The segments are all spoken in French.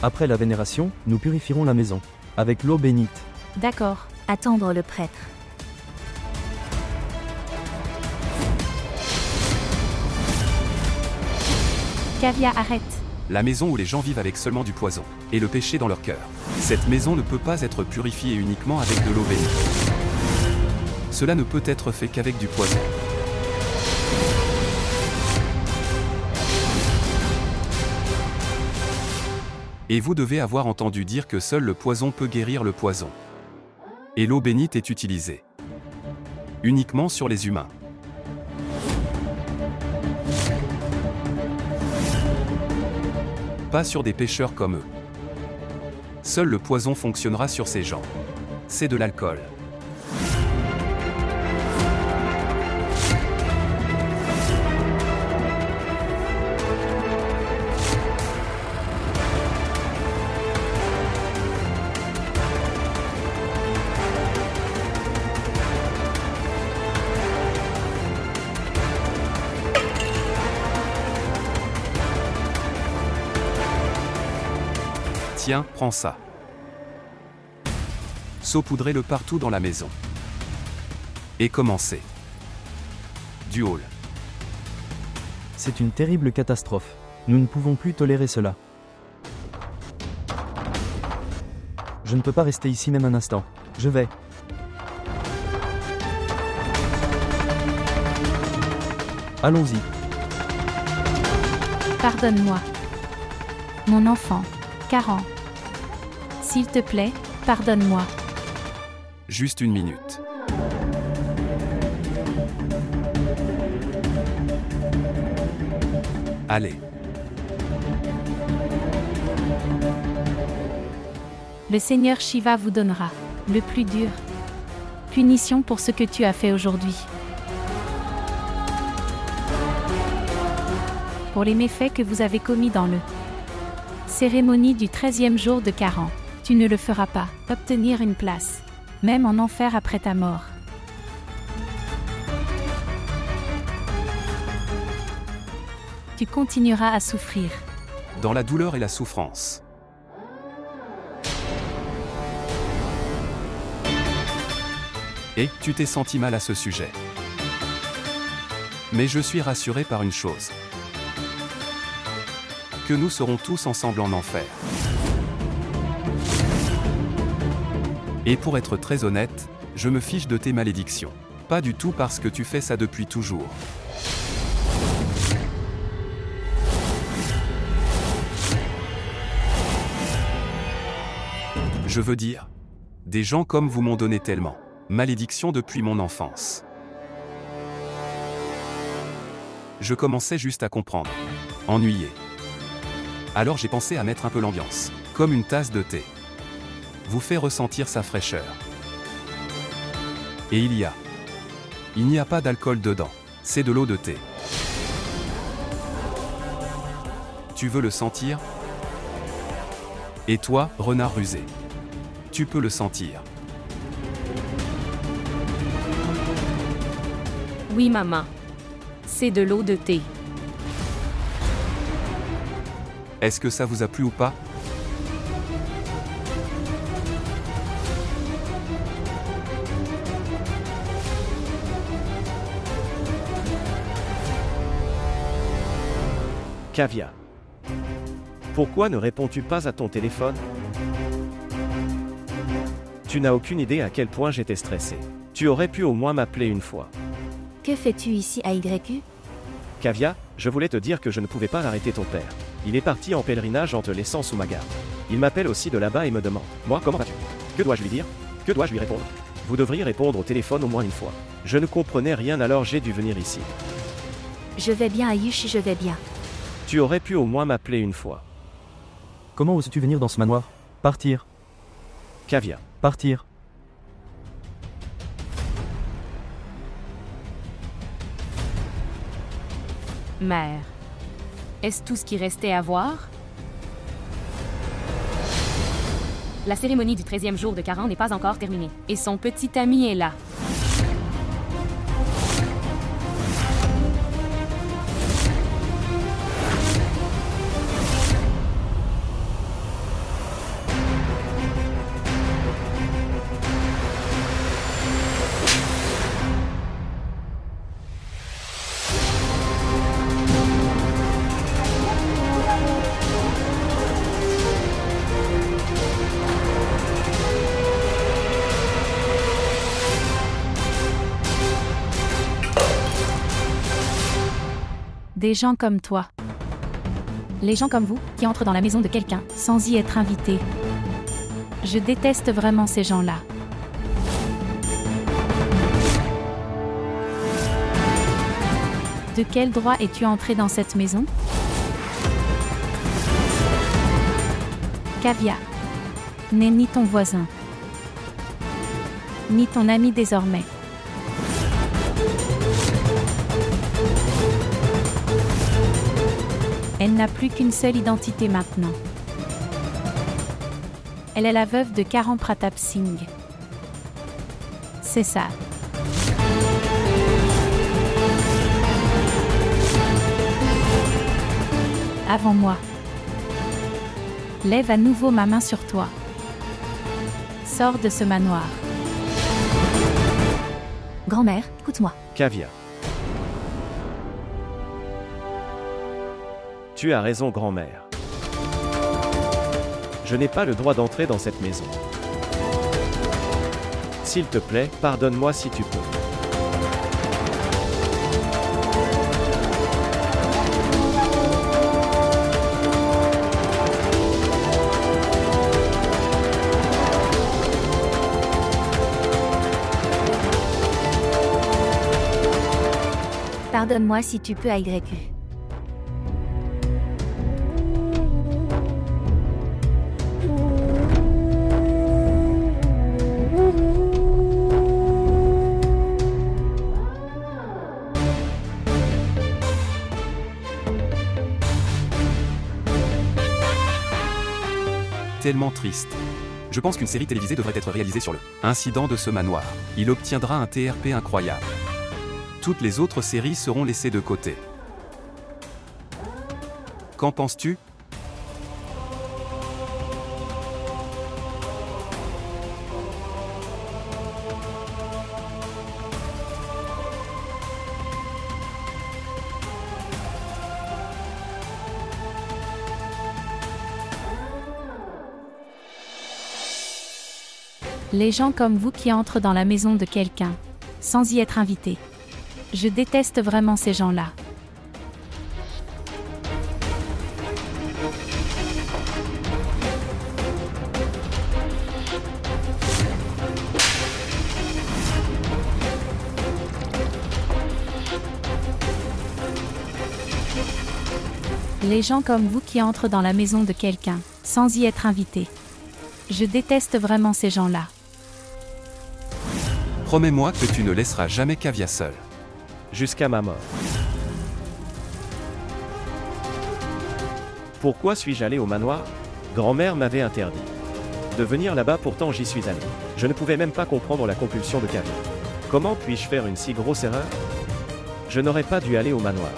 Après la vénération, nous purifierons la maison. Avec l'eau bénite. D'accord. Attendre le prêtre. Kavya, arrête. La maison où les gens vivent avec seulement du poison, et le péché dans leur cœur. Cette maison ne peut pas être purifiée uniquement avec de l'eau bénite. Cela ne peut être fait qu'avec du poison. Et vous devez avoir entendu dire que seul le poison peut guérir le poison. Et l'eau bénite est utilisée uniquement sur les humains. Pas sur des pécheurs comme eux. Seul le poison fonctionnera sur ces gens. C'est de l'alcool. Tiens, prends ça. Saupoudrez-le partout dans la maison. Et commencez. Du hall. C'est une terrible catastrophe. Nous ne pouvons plus tolérer cela. Je ne peux pas rester ici même un instant. Je vais. Allons-y. Pardonne-moi. Mon enfant. Karan. S'il te plaît, pardonne-moi. Juste une minute. Allez. Le Seigneur Shiva vous donnera le plus dur punition pour ce que tu as fait aujourd'hui. Pour les méfaits que vous avez commis dans le cérémonie du 13e jour de Karan, tu ne le feras pas obtenir une place, même en enfer après ta mort. Tu continueras à souffrir. Dans la douleur et la souffrance. Et tu t'es senti mal à ce sujet. Mais je suis rassuré par une chose. Que nous serons tous ensemble en enfer. Et pour être très honnête, je me fiche de tes malédictions. Pas du tout parce que tu fais ça depuis toujours. Je veux dire, des gens comme vous m'ont donné tellement malédiction depuis mon enfance. Je commençais juste à comprendre. Ennuyé. Alors j'ai pensé à mettre un peu l'ambiance, comme une tasse de thé. Vous fait ressentir sa fraîcheur. Et il n'y a pas d'alcool dedans, c'est de l'eau de thé. Tu veux le sentir? Et toi, renard rusé, tu peux le sentir. Oui, maman. C'est de l'eau de thé. Est-ce que ça vous a plu ou pas? Kavya. Pourquoi ne réponds-tu pas à ton téléphone? Tu n'as aucune idée à quel point j'étais stressé. Tu aurais pu au moins m'appeler une fois. Que fais-tu ici à YU? Kavya, je voulais te dire que je ne pouvais pas arrêter ton père. Il est parti en pèlerinage en te laissant sous ma garde. Il m'appelle aussi de là-bas et me demande: moi, comment vas-tu? Que dois-je lui dire? Que dois-je lui répondre? Vous devriez répondre au téléphone au moins une fois. Je ne comprenais rien alors j'ai dû venir ici. Je vais bien Ayushi, je vais bien. Tu aurais pu au moins m'appeler une fois. Comment oses-tu venir dans ce manoir? Partir. Kavya. Partir. Mère. Est-ce tout ce qui restait à voir? La cérémonie du 13e jour de Karan n'est pas encore terminée, et son petit ami est là. Des gens comme toi. Les gens comme vous, qui entrent dans la maison de quelqu'un, sans y être invités. Je déteste vraiment ces gens-là. De quel droit es-tu entré dans cette maison? Kavya n'est ni ton voisin, ni ton ami désormais. Elle n'a plus qu'une seule identité maintenant. Elle est la veuve de Karan Pratap Singh. C'est ça. Avant moi. Lève à nouveau ma main sur toi. Sors de ce manoir. Grand-mère, écoute-moi. Kavya. Tu as raison, grand-mère. Je n'ai pas le droit d'entrer dans cette maison. S'il te plaît, pardonne-moi si tu peux. Pardonne-moi si tu peux à YQ. Tellement triste. Je pense qu'une série télévisée devrait être réalisée sur le incident de ce manoir. Il obtiendra un TRP incroyable. Toutes les autres séries seront laissées de côté. Qu'en penses-tu? Les gens comme vous qui entrent dans la maison de quelqu'un, sans y être invités. Je déteste vraiment ces gens-là. Les gens comme vous qui entrent dans la maison de quelqu'un, sans y être invités. Je déteste vraiment ces gens-là. Promets-moi que tu ne laisseras jamais Kavya seule. Jusqu'à ma mort. Pourquoi suis-je allé au manoir? Grand-mère m'avait interdit de venir là-bas, pourtant j'y suis allé. Je ne pouvais même pas comprendre la compulsion de Kavya. Comment puis-je faire une si grosse erreur? Je n'aurais pas dû aller au manoir.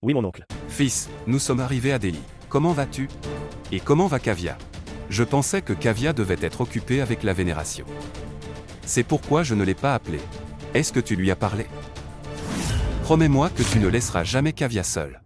Oui, mon oncle. Fils, nous sommes arrivés à Delhi. Comment vas-tu? Et comment va Kavya? Je pensais que Kavya devait être occupée avec la vénération. C'est pourquoi je ne l'ai pas appelée. Est-ce que tu lui as parlé? Promets-moi que tu ne laisseras jamais Kavya seule.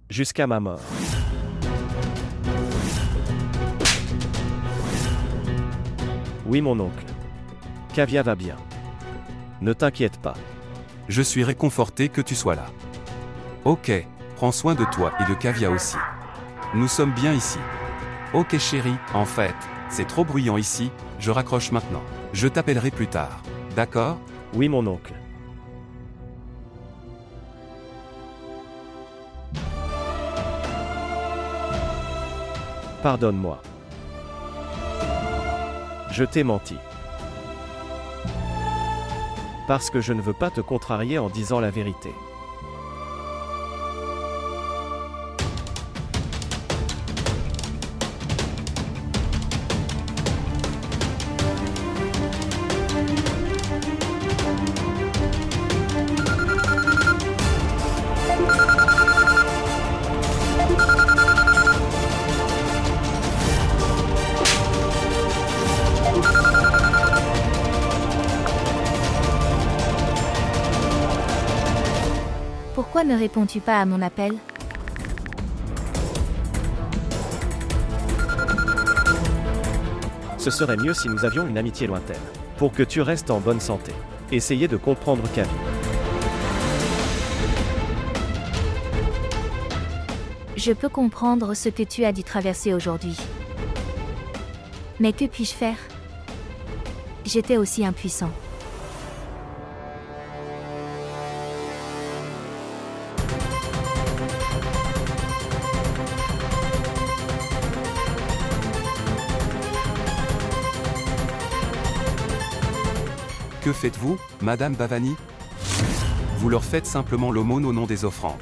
Jusqu'à ma mort. Oui, mon oncle. Kavya va bien. Ne t'inquiète pas. Je suis réconforté que tu sois là. Ok, prends soin de toi et de Kavya aussi. Nous sommes bien ici. Ok chérie, en fait, c'est trop bruyant ici, je raccroche maintenant. Je t'appellerai plus tard. D'accord? Oui, mon oncle. Pardonne-moi. Je t'ai menti. Parce que je ne veux pas te contrarier en disant la vérité. Pourquoi ne réponds-tu pas à mon appel? Ce serait mieux si nous avions une amitié lointaine. Pour que tu restes en bonne santé. Essayez de comprendre Kavya. Je peux comprendre ce que tu as dû traverser aujourd'hui. Mais que puis-je faire? J'étais aussi impuissant. Que faites-vous, Madame Bhavani? Vous leur faites simplement l'aumône au nom des offrandes.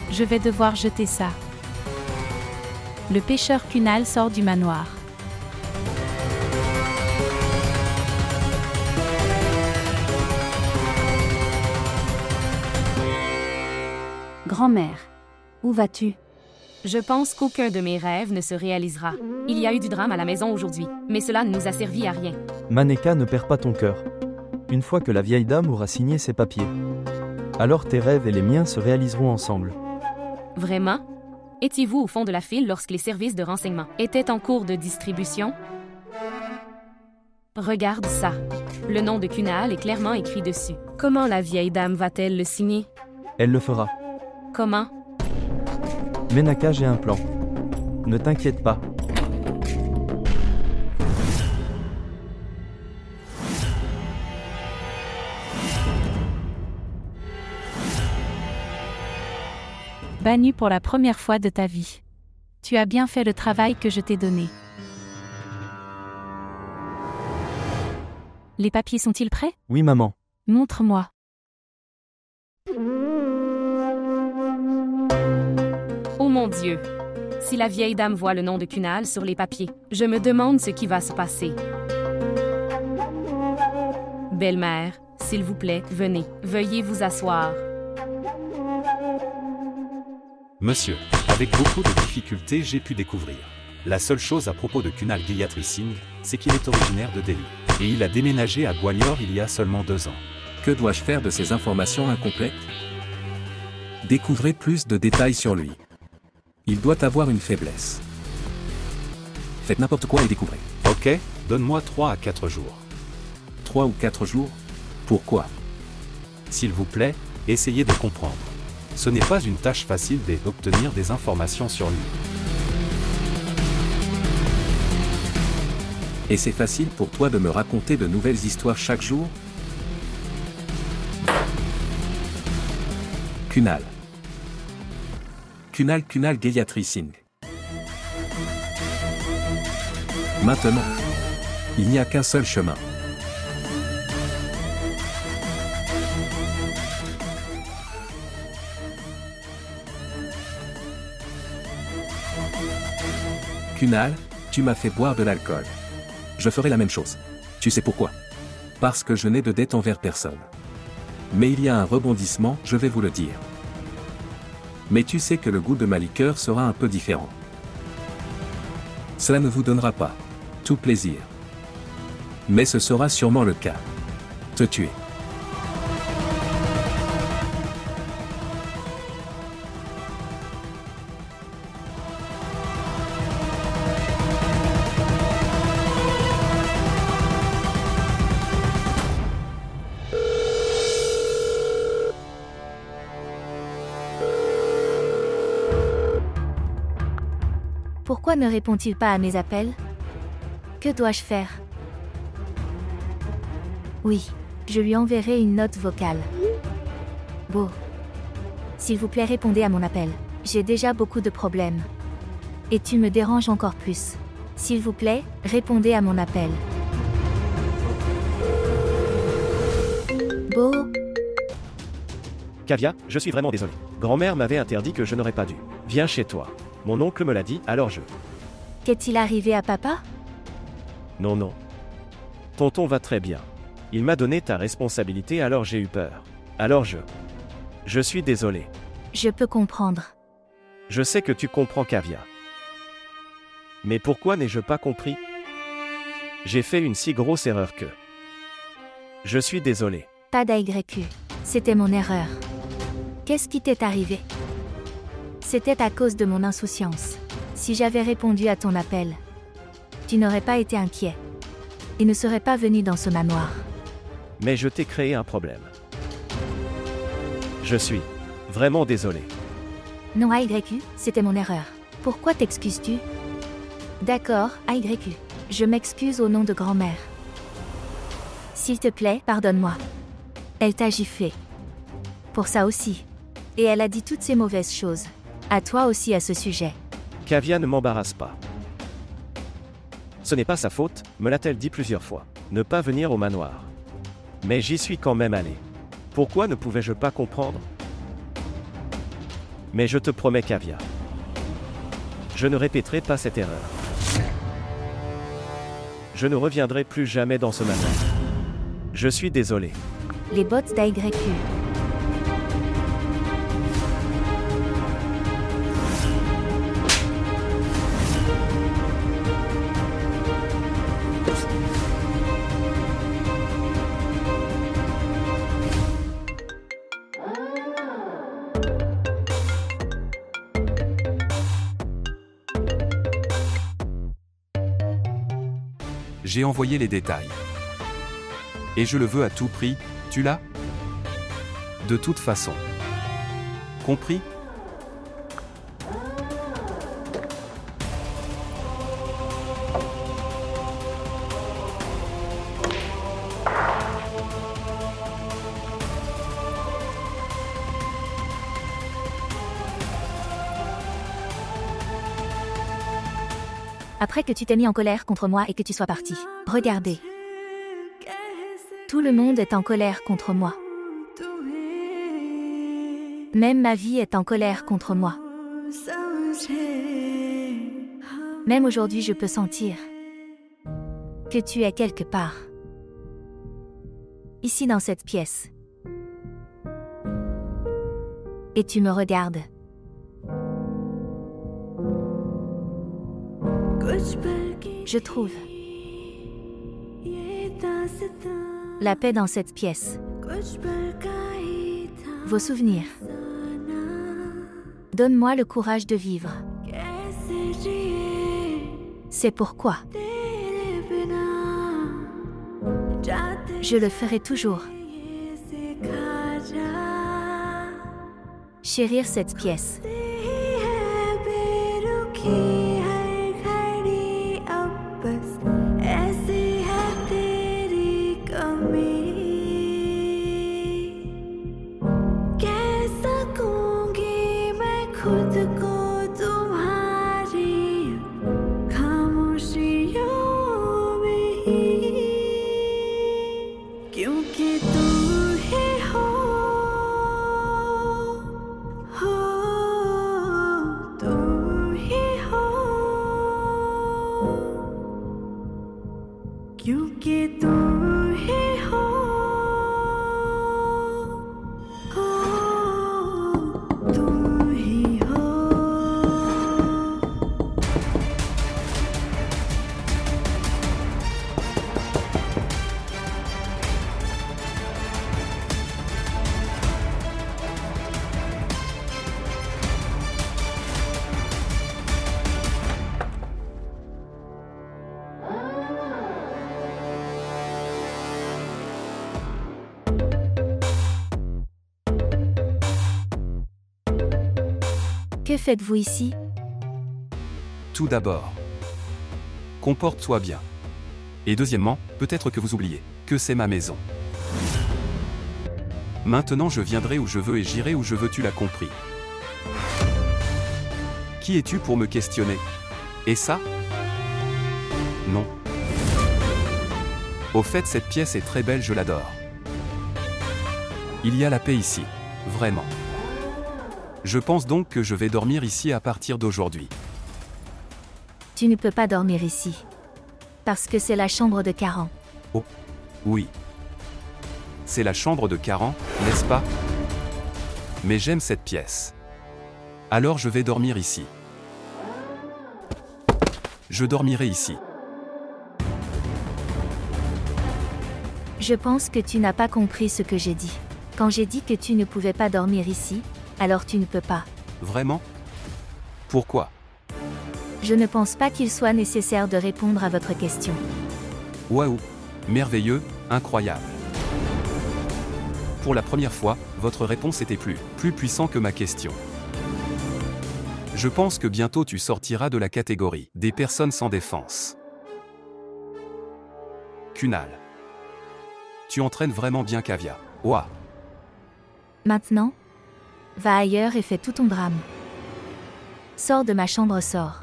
Je vais devoir jeter ça. Le pêcheur Kunal sort du manoir. Grand-mère, où vas-tu? Je pense qu'aucun de mes rêves ne se réalisera. Il y a eu du drame à la maison aujourd'hui, mais cela ne nous a servi à rien. Maneka, ne perds pas ton cœur. Une fois que la vieille dame aura signé ses papiers, alors tes rêves et les miens se réaliseront ensemble. Vraiment? Étiez-vous au fond de la file lorsque les services de renseignement étaient en cours de distribution? Regarde ça. Le nom de Kunal est clairement écrit dessus. Comment la vieille dame va-t-elle le signer? Elle le fera. Comment? Menaka, j'ai un plan. Ne t'inquiète pas. Banu pour la première fois de ta vie. Tu as bien fait le travail que je t'ai donné. Les papiers sont-ils prêts? Oui, maman. Montre-moi. Oh mon Dieu! Si la vieille dame voit le nom de Kunal sur les papiers, je me demande ce qui va se passer. Belle-mère, s'il vous plaît, venez. Veuillez vous asseoir. Monsieur, avec beaucoup de difficultés, j'ai pu découvrir. La seule chose à propos de Kunal Gayatri Singh, c'est qu'il est originaire de Delhi. Et il a déménagé à Gwalior il y a seulement 2 ans. Que dois-je faire de ces informations incomplètes? Découvrez plus de détails sur lui. Il doit avoir une faiblesse. Faites n'importe quoi et découvrez. Ok, donne-moi 3 à 4 jours. 3 ou 4 jours? Pourquoi? S'il vous plaît, essayez de comprendre. Ce n'est pas une tâche facile d'obtenir des informations sur lui. Et c'est facile pour toi de me raconter de nouvelles histoires chaque jour? Kunal. Kunal Gayatri Singh. Maintenant, il n'y a qu'un seul chemin. Kunal, tu m'as fait boire de l'alcool. Je ferai la même chose. Tu sais pourquoi? Parce que je n'ai de dette envers personne. Mais il y a un rebondissement, je vais vous le dire. Mais tu sais que le goût de ma liqueur sera un peu différent. Cela ne vous donnera pas tout plaisir. Mais ce sera sûrement le cas. Te tuer. Pourquoi ne répond-il pas à mes appels? Que dois-je faire? Oui, je lui enverrai une note vocale. Beau. S'il vous plaît, répondez à mon appel. J'ai déjà beaucoup de problèmes. Et tu me déranges encore plus. S'il vous plaît, répondez à mon appel. Beau. Kavya, je suis vraiment désolé. Grand-mère m'avait interdit que je n'aurais pas dû. Viens chez toi. Mon oncle me l'a dit, alors je... Qu'est-il arrivé à papa? Non, non. Tonton va très bien. Il m'a donné ta responsabilité, alors j'ai eu peur. Alors je suis désolé. Je peux comprendre. Je sais que tu comprends, Kavya. Mais pourquoi n'ai-je pas compris? J'ai fait une si grosse erreur que... Je suis désolé. Pas d'AYQ. C'était mon erreur. Qu'est-ce qui t'est arrivé? C'était à cause de mon insouciance. Si j'avais répondu à ton appel, tu n'aurais pas été inquiet. Et ne serais pas venu dans ce manoir. Mais je t'ai créé un problème. Je suis vraiment désolé. Non, AYQ, c'était mon erreur. Pourquoi t'excuses-tu? D'accord, AYQ. Je m'excuse au nom de grand-mère. S'il te plaît, pardonne-moi. Elle t'a giflé. Pour ça aussi. Et elle a dit toutes ces mauvaises choses. À toi aussi à ce sujet. Kavya ne m'embarrasse pas. Ce n'est pas sa faute, me l'a-t-elle dit plusieurs fois. Ne pas venir au manoir. Mais j'y suis quand même allé. Pourquoi ne pouvais-je pas comprendre? Mais je te promets, Kavya, je ne répéterai pas cette erreur. Je ne reviendrai plus jamais dans ce manoir. Je suis désolé. Les bottes d'AYQ. J'ai envoyé les détails. Et je le veux à tout prix, tu l'as? De toute façon. Compris? Après que tu t'es mis en colère contre moi et que tu sois parti. Regardez. Tout le monde est en colère contre moi. Même ma vie est en colère contre moi. Même aujourd'hui je peux sentir que tu es quelque part. Ici dans cette pièce. Et tu me regardes. Je trouve la paix dans cette pièce. Vos souvenirs. Donne-moi le courage de vivre. C'est pourquoi je le ferai toujours. Chérir cette pièce. Que faites-vous ici? Tout d'abord, comporte-toi bien. Et deuxièmement, peut-être que vous oubliez que c'est ma maison. Maintenant je viendrai où je veux et j'irai où je veux, tu l'as compris. Qui es-tu pour me questionner? Et ça? Non. Au fait, cette pièce est très belle, je l'adore. Il y a la paix ici, vraiment. Je pense donc que je vais dormir ici à partir d'aujourd'hui. Tu ne peux pas dormir ici. Parce que c'est la chambre de Karan. Oh, oui. C'est la chambre de Karan, n'est-ce pas? Mais j'aime cette pièce. Alors je vais dormir ici. Je dormirai ici. Je pense que tu n'as pas compris ce que j'ai dit. Quand j'ai dit que tu ne pouvais pas dormir ici, alors tu ne peux pas. Vraiment? Pourquoi? Je ne pense pas qu'il soit nécessaire de répondre à votre question. Waouh! Merveilleux, incroyable. Pour la première fois, votre réponse était plus puissant que ma question. Je pense que bientôt tu sortiras de la catégorie des personnes sans défense. Kunal. Tu entraînes vraiment bien Kavya. Ouah. Maintenant, va ailleurs et fais tout ton drame. Sors de ma chambre, sors.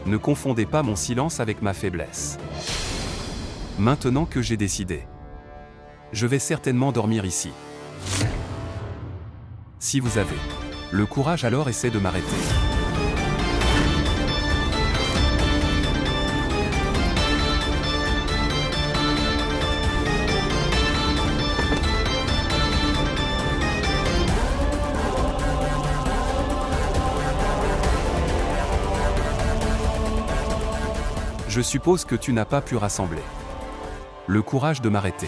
Ne confondez pas mon silence avec ma faiblesse. Maintenant que j'ai décidé, je vais certainement dormir ici. Si vous avez le courage, alors essaie de m'arrêter. Je suppose que tu n'as pas pu rassembler le courage de m'arrêter.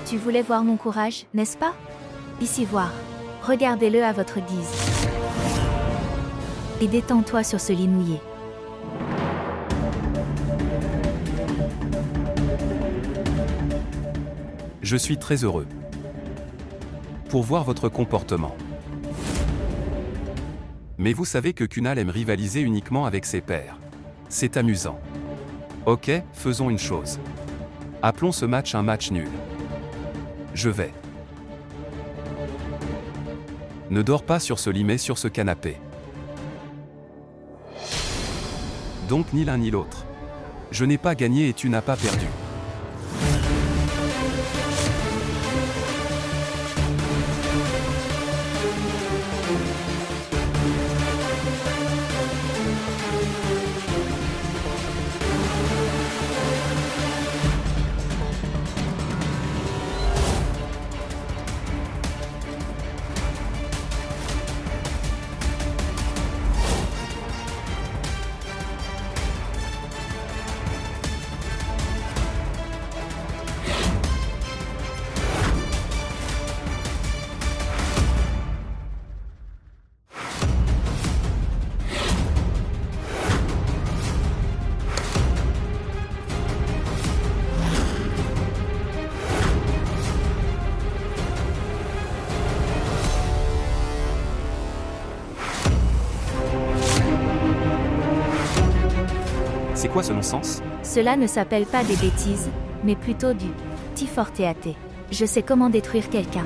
Tu voulais voir mon courage, n'est-ce pas? Ici voir. Regardez-le à votre guise. Et détends-toi sur ce lit mouillé. Je suis très heureux pour voir votre comportement. Mais vous savez que Kunal aime rivaliser uniquement avec ses pairs. C'est amusant. Ok, faisons une chose. Appelons ce match un match nul. Je vais. Ne dors pas sur ce lit mais sur ce canapé. Donc ni l'un ni l'autre. Je n'ai pas gagné et tu n'as pas perdu. C'est quoi ce non-sens? Cela ne s'appelle pas des bêtises, mais plutôt du petit forteaté. Je sais comment détruire quelqu'un.